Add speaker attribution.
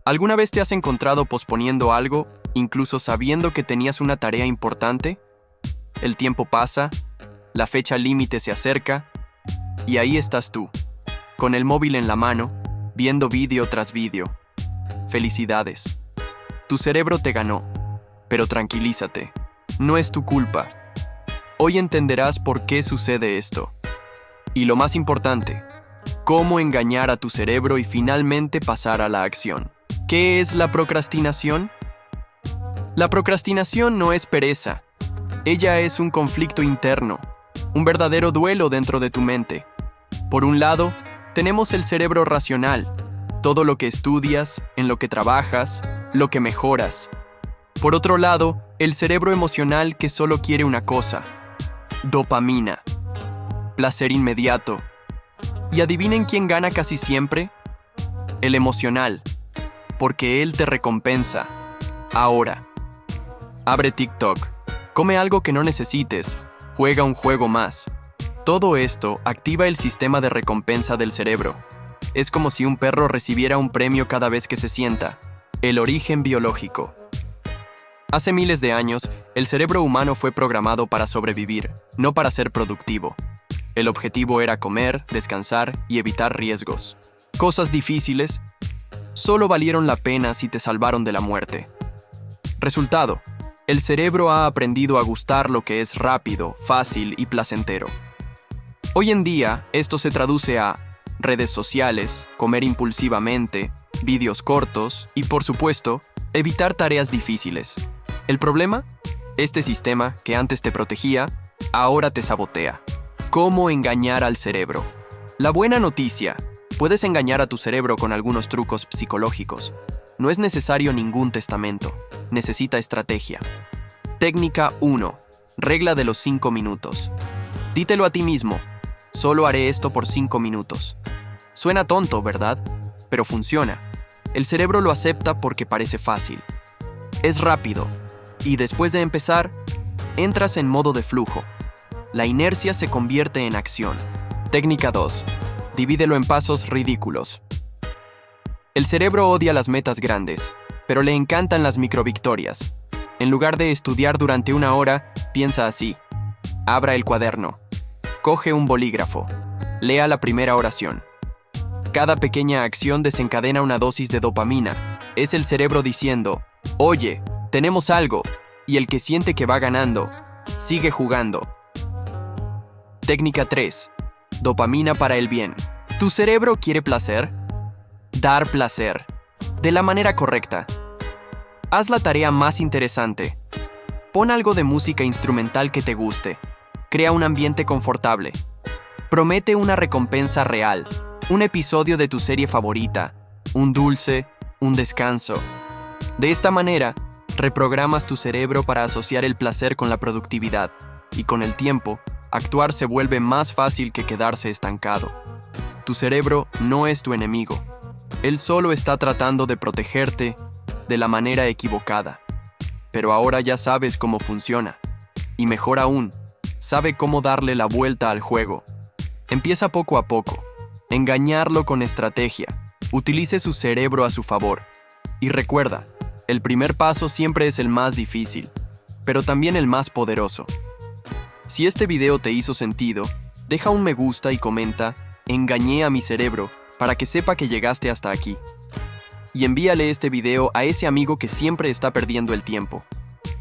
Speaker 1: ¿Alguna vez te has encontrado posponiendo algo, incluso sabiendo que tenías una tarea importante? El tiempo pasa, la fecha límite se acerca, y ahí estás tú, con el móvil en la mano, viendo vídeo tras vídeo. Felicidades. Tu cerebro te ganó, pero tranquilízate, no es tu culpa. Hoy entenderás por qué sucede esto. Y lo más importante, cómo engañar a tu cerebro y finalmente pasar a la acción. ¿Qué es la procrastinación? La procrastinación no es pereza. Ella es un conflicto interno, un verdadero duelo dentro de tu mente. Por un lado, tenemos el cerebro racional, todo lo que estudias, en lo que trabajas, lo que mejoras. Por otro lado, el cerebro emocional que solo quiere una cosa: dopamina, placer inmediato. ¿Y adivinen quién gana casi siempre? El emocional, porque él te recompensa. Ahora, abre TikTok, come algo que no necesites, juega un juego más. Todo esto activa el sistema de recompensa del cerebro. Es como si un perro recibiera un premio cada vez que se sienta. El origen biológico. Hace miles de años, el cerebro humano fue programado para sobrevivir, no para ser productivo. El objetivo era comer, descansar y evitar riesgos. Cosas difíciles solo valieron la pena si te salvaron de la muerte. Resultado: el cerebro ha aprendido a gustar lo que es rápido, fácil y placentero. Hoy en día, esto se traduce a redes sociales, comer impulsivamente, vídeos cortos y, por supuesto, evitar tareas difíciles. ¿El problema? Este sistema, que antes te protegía, ahora te sabotea. ¿Cómo engañar al cerebro? La buena noticia: puedes engañar a tu cerebro con algunos trucos psicológicos. No es necesario ningún testamento, necesita estrategia. Técnica 1. Regla de los 5 minutos. Dítelo a ti mismo: solo haré esto por 5 minutos. Suena tonto, ¿verdad? Pero funciona. El cerebro lo acepta porque parece fácil. Es rápido, y después de empezar, entras en modo de flujo. La inercia se convierte en acción. Técnica 2. Divídelo en pasos ridículos. El cerebro odia las metas grandes, pero le encantan las microvictorias. En lugar de estudiar durante 1 hora, piensa así: abra el cuaderno, coge un bolígrafo, lea la primera oración. Cada pequeña acción desencadena una dosis de dopamina. Es el cerebro diciendo: oye, tenemos algo, y el que siente que va ganando, sigue jugando. Técnica 3. Dopamina para el bien. ¿Tu cerebro quiere placer? Dar placer. De la manera correcta. Haz la tarea más interesante. Pon algo de música instrumental que te guste. Crea un ambiente confortable. Promete una recompensa real. Un episodio de tu serie favorita. Un dulce. Un descanso. De esta manera, reprogramas tu cerebro para asociar el placer con la productividad. Y con el tiempo, actuar se vuelve más fácil que quedarse estancado. Tu cerebro no es tu enemigo. Él solo está tratando de protegerte de la manera equivocada. Pero ahora ya sabes cómo funciona. Y mejor aún, sabe cómo darle la vuelta al juego. Empieza poco a poco. Engañarlo con estrategia. Utilice su cerebro a su favor. Y recuerda, el primer paso siempre es el más difícil, pero también el más poderoso. Si este video te hizo sentido, deja un me gusta y comenta: engañé a mi cerebro, para que sepa que llegaste hasta aquí. Y envíale este video a ese amigo que siempre está perdiendo el tiempo.